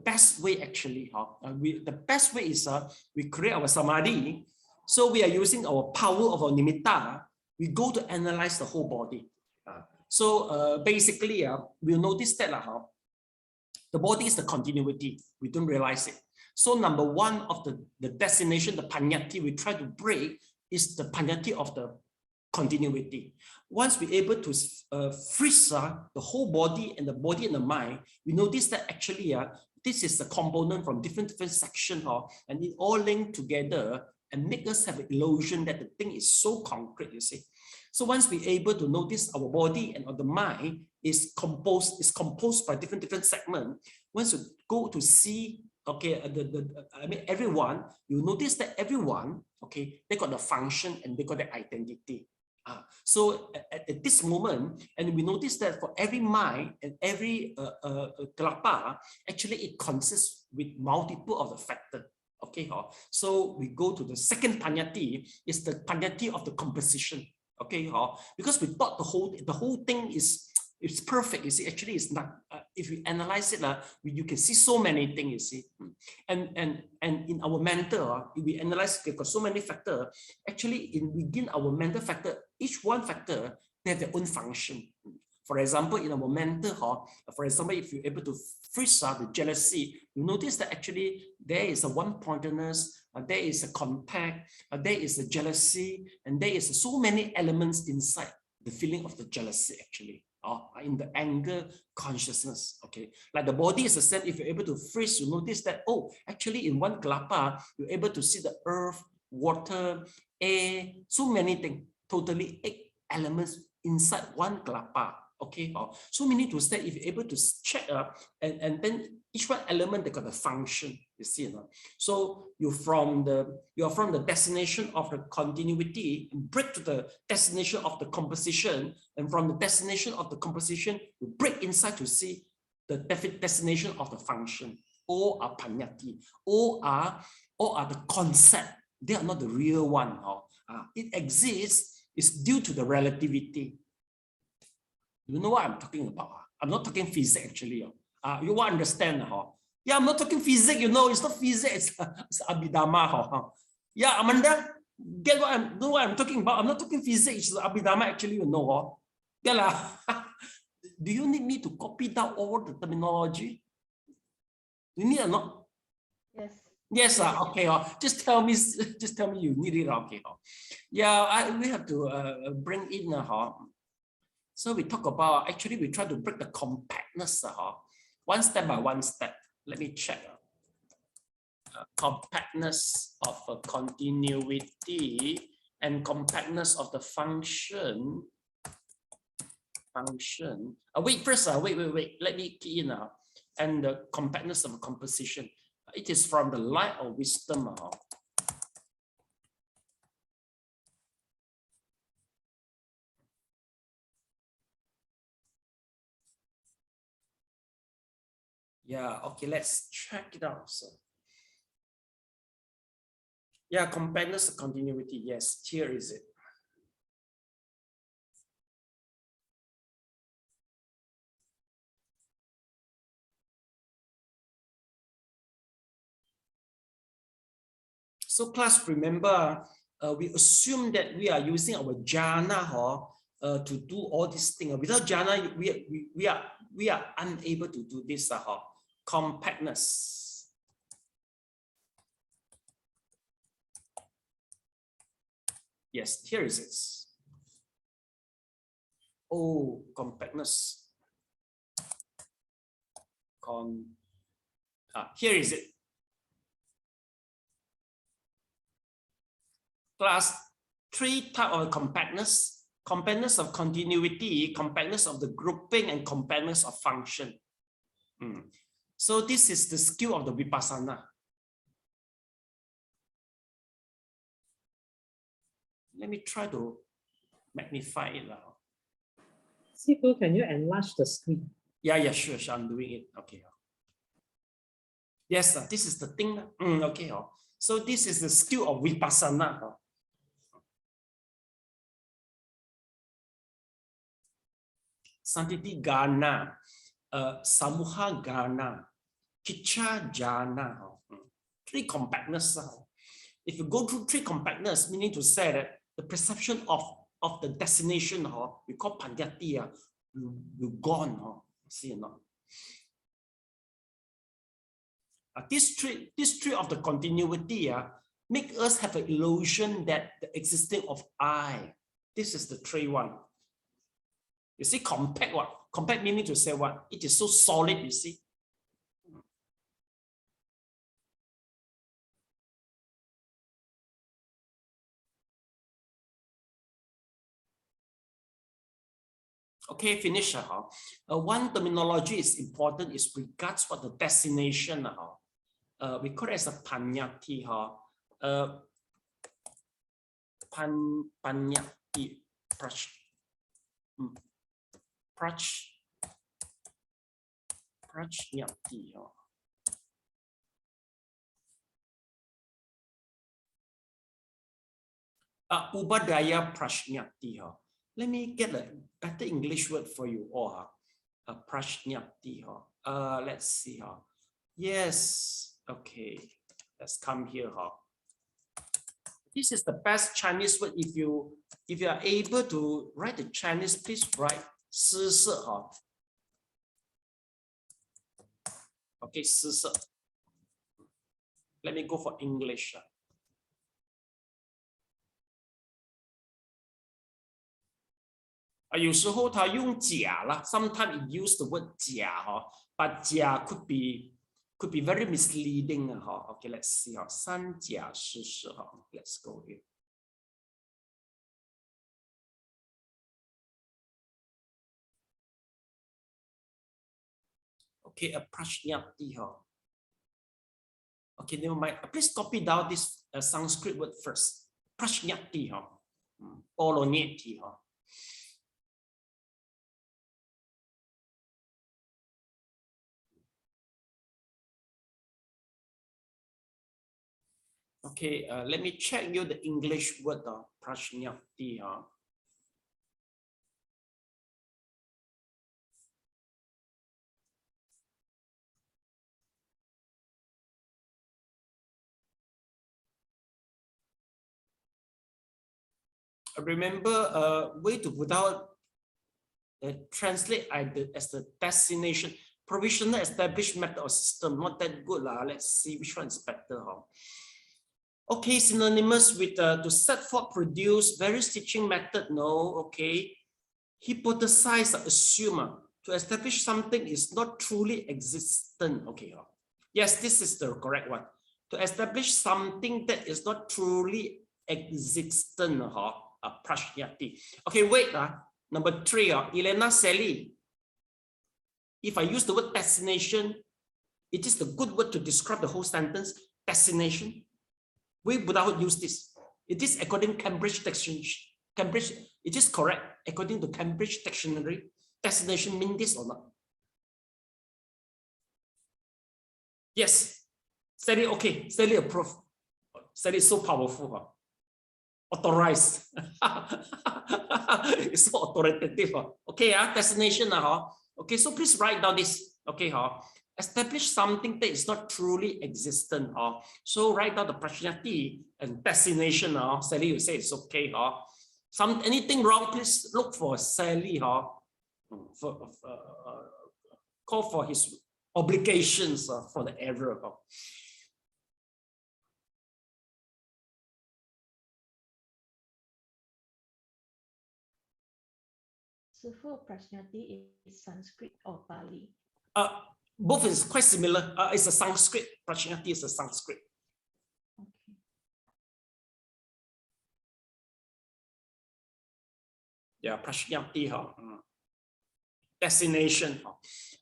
A: best way, actually. The best way is we create our samadhi. So we are using our power of our nimitta. We go to analyze the whole body. So basically, we'll notice that the body is the continuity. We don't realize it. So number one of the destination, the panyati, we try to break is the panyati of the continuity. Once we're able to freeze the whole body and the mind, we notice that actually this is a component from different sections, and it all linked together and make us have an illusion that the thing is so concrete, you see. So once we're able to notice our body and the mind is composed by different segments, once you go to see, okay, everyone, you notice that everyone, okay, they got the function and they got the identity. So at this moment, and we notice that for every mind and every kalapa, actually it consists with multiple of the factors. Okay, so we go to the second panyati, is the panyati of the composition. Okay, because we thought the whole thing is perfect. You see, actually it's not. If you analyze it, you can see so many things. You see, and in our mental, if we analyze, got so many factors. Actually, within our mental factor, each one factor they have their own function. For example, in our mental, for example, if you're able to freeze the jealousy, you notice that actually there is a one-pointedness, there is a contact, there is a jealousy, and there is so many elements inside the feeling of the jealousy, actually. In the anger consciousness, okay, like the body is the same. If you're able to freeze, you notice that actually in one kalapa you're able to see the earth, water, air, so many things, totally 8 elements inside one kalapa. Okay, so we need to say if you're able to check and then each one element they got a function. You see, so you're from the destination of the continuity and break to the destination of the composition, and from the destination of the composition you break inside to see the destination of the function. All are panyati, all are the concept. They are not the real one. It exists. It's due to the relativity. You know what I'm talking about? I'm not talking physics, actually. You want to understand? Yeah, I'm not talking physics. You know, it's not physics. It's abhidhamma. Yeah, Amanda, get what I'm talking about? I'm not talking physics. It's abhidhamma, actually. You know, do you need me to copy down all the terminology? You need or not?
E: Yes.
A: Yes, okay. Just tell me you need it. Okay. Yeah, we have to bring in. So we talk about, actually we try to break the compactness, one step by one step. Let me check. Compactness of a continuity and compactness of the function. Wait first, wait. Let me key in and the compactness of a composition. It is from the light of wisdom. Yeah, okay, let's check it out. So, yeah, compactness of continuity. Yes, here is it. So class, remember, we assume that we are using our jhana to do all these things. Without jhana, we are unable to do this compactness. Yes, here is it. Oh, compactness. Here is it. Class, 3 types of compactness: compactness of continuity, compactness of the grouping, and compactness of function. So this is the skill of the vipassana. Let me try to magnify it now.
F: Sifu, can you enlarge the screen?
A: Yeah, sure, I'm doing it. Okay. Yes, this is the thing. Okay. So this is the skill of vipassana. Santiti Gana, Samuha Gana, Kicha Jana. 3 compactness. If you go through 3 compactness, meaning to say that the perception of the destination, we call Pandyati, will gone. See or not? This three of the continuity make us have an illusion that the existing of I. This is the 3 one. You see, compact what? Compact meaning to say what? It is so solid, you see. Okay, finish. One terminology is important is regards what the destination. We call it as a panyati. Panyati. Prajñati. Ubadaya prajñati. Let me get a better English word for you all. Prajñati. Let's see. Yes. Okay. Let's come here. This is the best Chinese word. If you are able to write the Chinese, please write 施设. Okay, 施设. Let me go for English. Sometimes it use the word 假, but 假 could be very misleading. Okay, let's see. 三假施设. Let's go here. Okay, a prajñati. Okay, never mind. Please copy down this Sanskrit word first. Prajñati. Poloneti. Okay, let me check you the English word prajñati. Remember, way to without translate as the destination. Provisional established method or system, not that good. Let's see which one is better. Okay, synonymous with to set forth, produce, various teaching method. No, okay. Hypothesize, assume. To establish something is not truly existent. Okay. Yes, this is the correct one. To establish something that is not truly existent. Prajñati. Okay, wait. Number 3. Elena Sally. If I use the word destination, it is the good word to describe the whole sentence. Destination. We Buddhahood use this. It is according to Cambridge Dictionary. It is correct according to Cambridge Dictionary. Destination means this or not? Yes. Sally, okay. Sally approve. Sally is so powerful. Huh? Authorized. It's so authoritative. Huh? Okay, destination. Huh? Okay, so please write down this. Okay, huh? Establish something that is not truly existent. Huh? So write down the prajnati and destination. Huh? Sally will say it's okay. Huh? Anything wrong, please look for Sally. Huh? Call for his obligations for the error. Huh?
E: So for prajnati is Sanskrit or Pali?
A: Both is quite similar. It's a Sanskrit. Prajnati is a Sanskrit.
E: Okay.
A: Yeah, prajnati. Destination.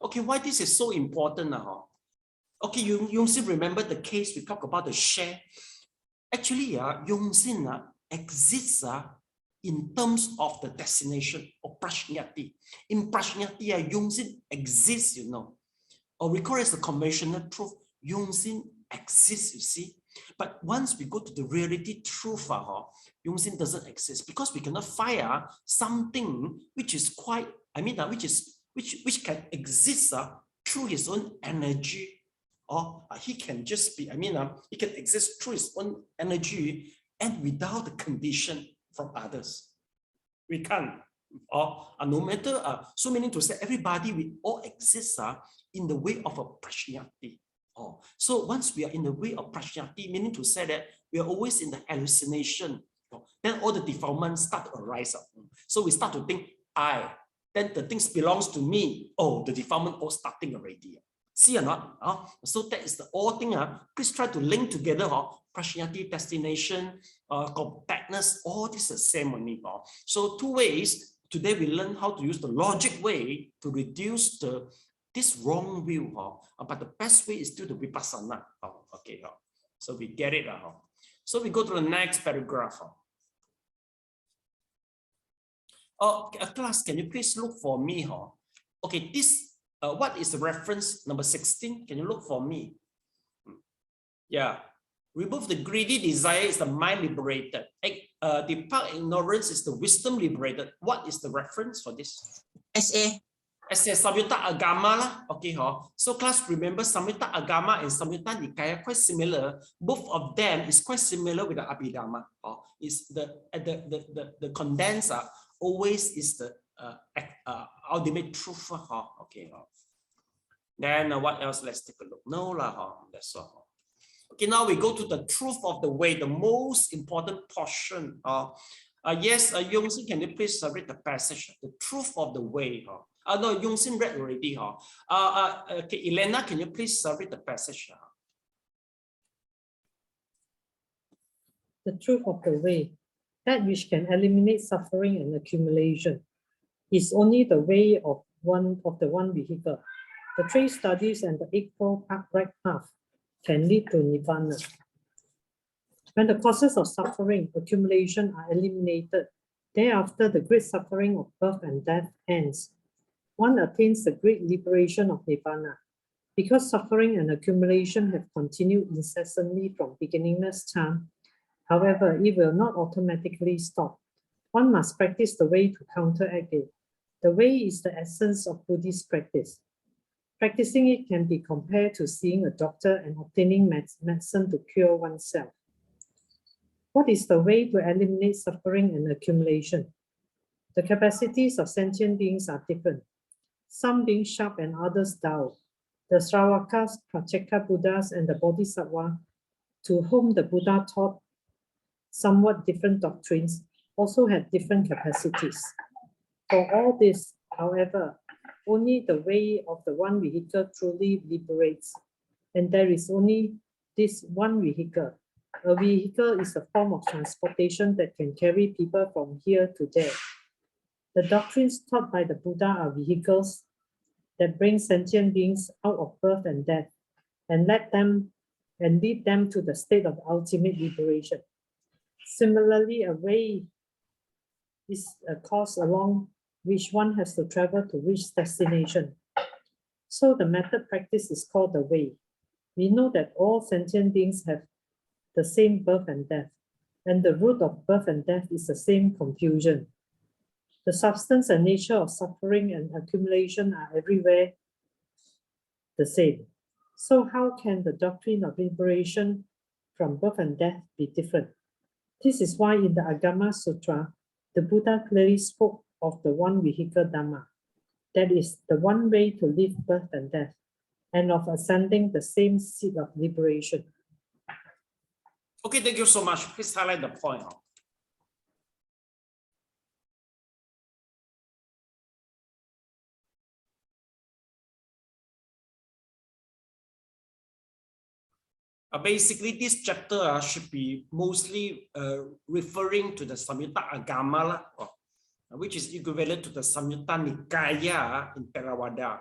A: Okay, why this is so important? Okay, you still remember the case we talked about the share. Actually, Yongsin exists in terms of the destination of prajnati. In prajnati, Yongsin exists, you know. Or we call it the conventional truth. Yongsin exists, you see. But once we go to the reality truth, Yongsin doesn't exist because we cannot find something which is quite, which can exist through his own energy. Or he can just be, he can exist through his own energy and without the condition from others. We can't. No matter, so meaning to say everybody, we all exist in the way of a prajnati. So once we are in the way of prajnati, meaning to say that we are always in the hallucination, then all the defilements start to arise. So we start to think, then the things belongs to me. The defilement all starting already. See or not? So that is the all thing. Please try to link together prajnati, destination, compactness, all this is the same only. So two ways. Today we learn how to use the logic way to reduce this wrong view. But the best way is still the vipassana. Okay. So we get it. So we go to the next paragraph. Class, can you please look for me? Okay, this what is the reference number 16? Can you look for me? Yeah. Remove the greedy desire is the mind liberated. Depart ignorance is the wisdom liberated. What is the reference for this?
D: SA.
A: SA Samyutta Agama. Okay, so class, remember Samyutta Agama and Samyutta Nikaya quite similar. Both of them is quite similar with the Abhidhamma. Is the condenser always is the ultimate truth. Okay. Then what else? Let's take a look. No lah. That's all. Okay, now we go to the truth of the way, the most important portion. Yes, Yongsin, can you please read the passage? The truth of the way. No, Yongsin read already. Okay, Elena, can you please read the passage?
F: The truth of the way, that which can eliminate suffering and accumulation, is only the way of the one vehicle. The three studies and the Eightfold Right Path can lead to nirvana. When the causes of suffering, accumulation are eliminated, thereafter the great suffering of birth and death ends. One attains the great liberation of nirvana. Because suffering and accumulation have continued incessantly from beginningless time, however, it will not automatically stop. One must practice the way to counteract it. The way is the essence of Buddhist practice. Practicing it can be compared to seeing a doctor and obtaining medicine to cure oneself. What is the way to eliminate suffering and accumulation? The capacities of sentient beings are different, some being sharp and others dull. The Sravakas, Pratyeka Buddhas, and the Bodhisattva, to whom the Buddha taught somewhat different doctrines, also had different capacities. For all this, however, only the way of the one vehicle truly liberates, and there is only this one vehicle. A vehicle is a form of transportation that can carry people from here to there. The doctrines taught by the Buddha are vehicles that bring sentient beings out of birth and death and lead them to the state of ultimate liberation. Similarly, a way is a course along which one has to travel to reach destination. So the method practice is called the way. we know that all sentient beings have the same birth and death, and the root of birth and death is the same confusion. The substance and nature of suffering and accumulation are everywhere the same. So how can the doctrine of liberation from birth and death be different? This is why in the Agama Sutra, the Buddha clearly spoke of the one vehicle Dhamma, that is the one way to live birth and death, and of ascending the same seat of liberation.
A: Okay, thank you so much. Please highlight the point. Basically, this chapter should be mostly referring to the Samyutta Agama, which is equivalent to the Samyutta Nikaya in Theravada.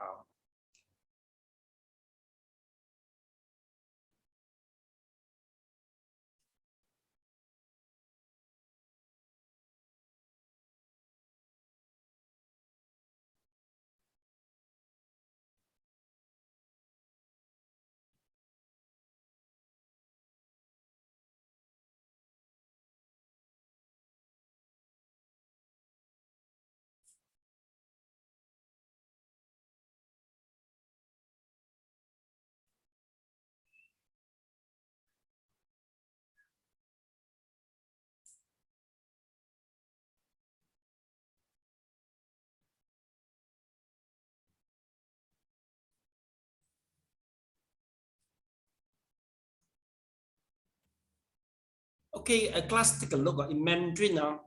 A: Okay, class, take a look. In Mandarin,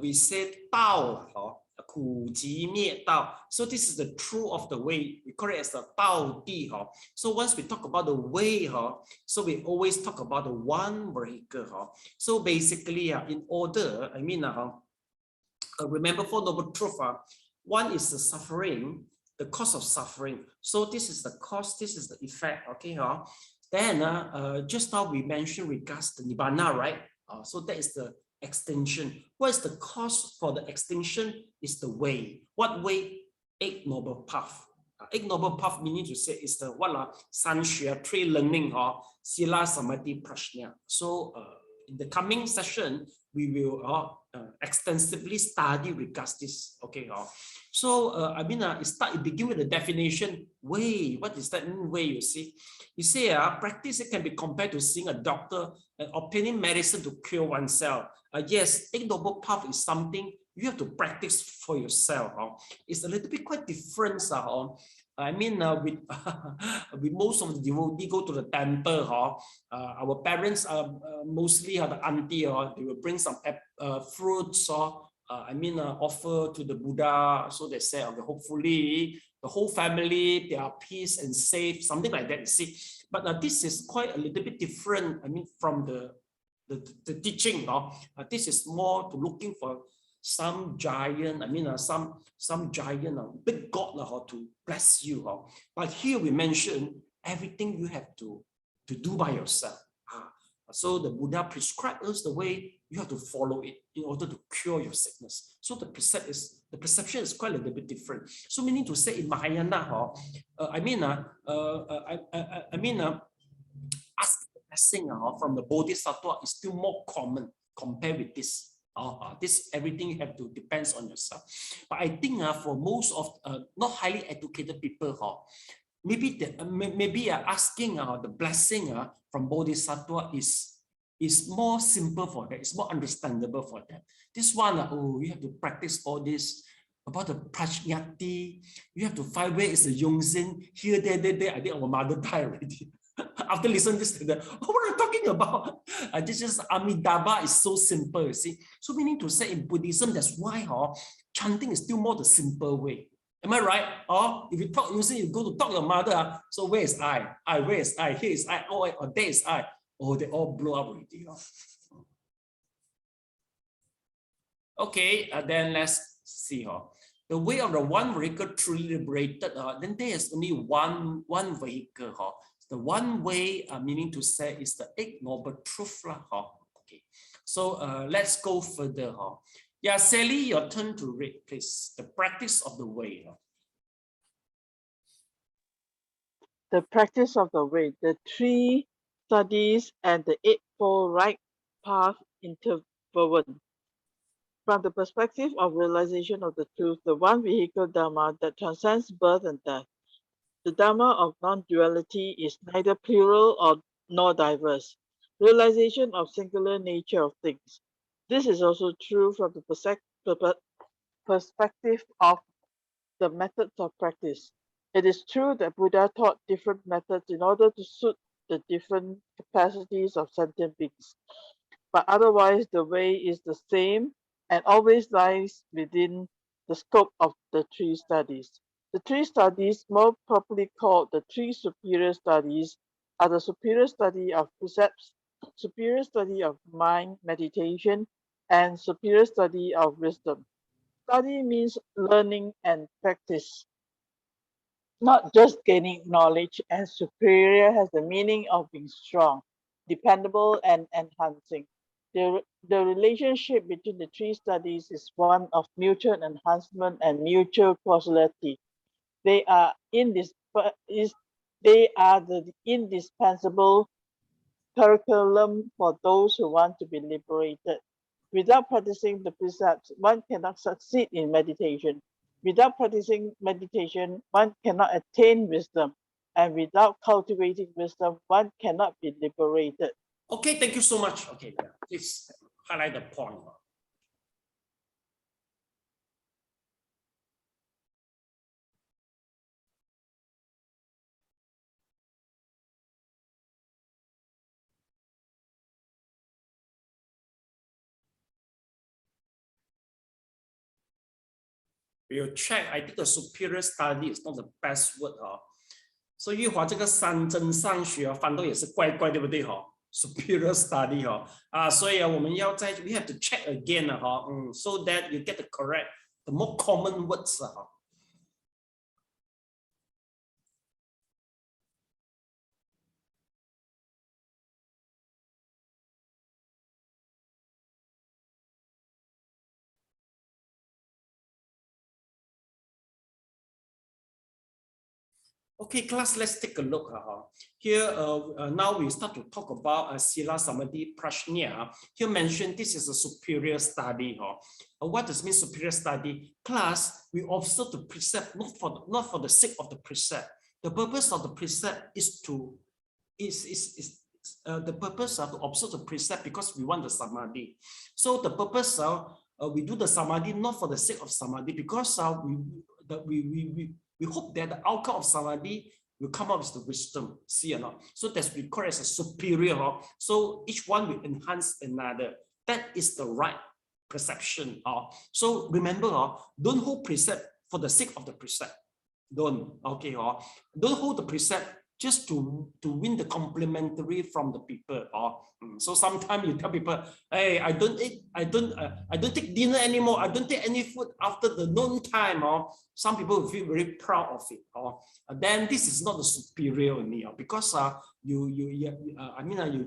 A: we say Dao, Ku Ji Mie Dao. So this is the truth of the way. We call it as the Dao Di. So once we talk about the way, so we always talk about the one vehicle. So basically, in order, I mean, remember Four Noble Truths. One is the suffering, the cause of suffering. So this is the cause, this is the effect. Okay, then just now we mentioned regards to Nibbana, right? So that is the extinction. What is the cause for the extinction? Is the way. What way? Eight Noble Path. Eight Noble Path meaning to say is the what? Sanshya, three learning, Sila, Samadhi, Prajna. So in the coming session, we will extensively study regards this. Okay, so I mean, it begin with the definition. Way. What does that mean? Way, you see. You say practice it can be compared to seeing a doctor and obtaining medicine to cure oneself. Yes, Eight Noble Path is something you have to practice for yourself. It's a little bit quite different. I mean, with most of the devotees go to the temple. Our parents mostly the auntie, they will bring some fruits I mean, offer to the Buddha. So they say, okay, hopefully the whole family, they are peace and safe, something like that, you see. But this is quite a little bit different, I mean, from the teaching. This is more to looking for some giant, I mean, some giant, big God to bless you. But here we mention everything you have to do by yourself. So the Buddha prescribed us the way you have to follow it in order to cure your sickness. So the perception is quite a little bit different. So meaning to say in Mahayana, I mean, ask the blessing from the Bodhisattva is still more common compared with this. This everything you have to depends on yourself. But I think for most of not highly educated people, maybe asking the blessing from Bodhisattva is more simple for them. It's more understandable for them. This one, you have to practice all this about the prajnati. You have to find where is the yongzin here, there. I think our mother died already. After listening to this, what are you talking about? This is Amitabha is so simple, you see. So meaning to say in Buddhism, that's why chanting is still more the simple way. Am I right? Or if you talk, you go to talk to your mother. So where is I? Where is I? Here is I. Oh, there is I. Oh, they all blow up already. Okay, then let's see. The way of the one vehicle truly liberated. Then there is only one vehicle. The one way, meaning to say, is the Eight Noble Truths. Okay, so let's go further. Yeah, Sally, your turn to read, please. The practice of the way.
C: the practice of the way, the three studies, and the eightfold right path interwoven. From the perspective of realization of the truth, the one vehicle Dharma that transcends birth and death, the Dharma of non-duality is neither plural nor diverse. Realization of singular nature of things. This is also true from the perspective of the methods of practice. It is true that Buddha taught different methods in order to suit the different capacities of sentient beings. But otherwise, the way is the same and always lies within the scope of the three studies. The three studies, more properly called the three superior studies, are the superior study of precepts, superior study of mind meditation, and superior study of wisdom. Study means learning and practice, not just gaining knowledge, and superior has the meaning of being strong, dependable, and enhancing. The relationship between the three studies is one of mutual enhancement and mutual causality. They are the indispensable curriculum for those who want to be liberated. Without practicing the precepts, one cannot succeed in meditation. Without practicing meditation, one cannot attain wisdom. And without cultivating wisdom, one cannot be liberated.
A: Okay, thank you so much. Okay, yeah, please highlight the point. We'll check. I think the superior study is not the best word 所以玉华这个三真上学翻到也是怪怪，对不对？Superior study 所以我们要在 we have to check again so that you get the correct, the more common words Okay, class, let's take a look. Here, now we start to talk about Sila Samadhi Prajna. Here mentioned this is a superior study. What does mean superior study? Class, we observe the precept not for the sake of the precept. The purpose of the precept is to the purpose of to observe the precept because we want the samadhi. So the purpose we do the samadhi not for the sake of samadhi because we hope that the outcome of samadhi will come up with the wisdom. See or not? So that's we call it as a superior. So each one will enhance another. That is the right perception. So remember, don't hold precept for the sake of the precept. Don't. Okay. Don't hold the precept just to win the complimentary from the people. So sometimes you tell people, hey, I don't take dinner anymore. I don't take any food after the noon time. Some people will feel very proud of it. Then this is not the superior only because you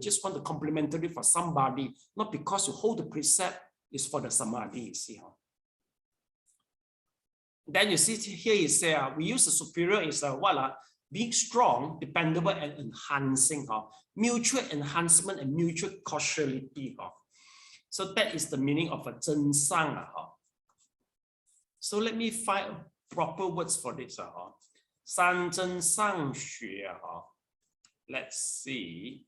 A: just want the complimentary for somebody, not because you hold the precept is for the samadhi. You see. Then you see here you say we use the superior is being strong, dependable, and enhancing, mutual enhancement and mutual causality. So that is the meaning of a zhen sang. So let me find proper words for this. San zhen sang xue. Let's see.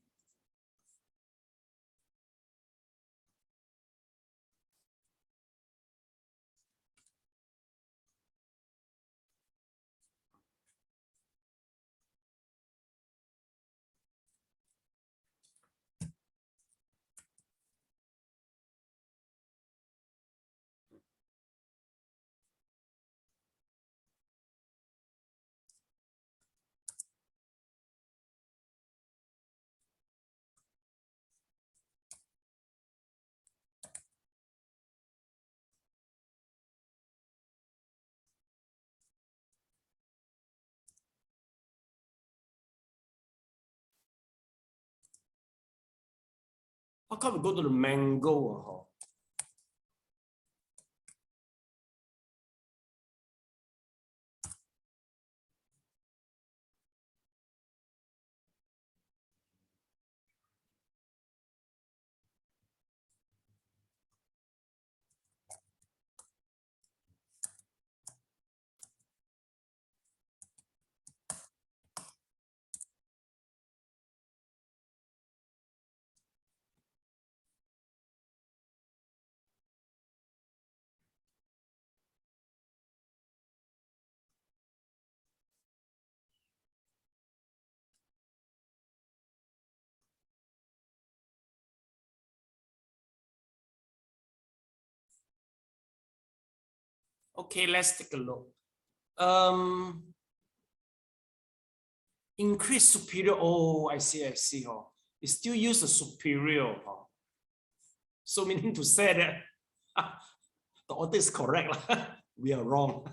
A: How come we go to the mango? Okay, let's take a look. Increase superior. Oh, I see. Oh, it still use the superior. Oh. So meaning to say that the order is correct. We are wrong.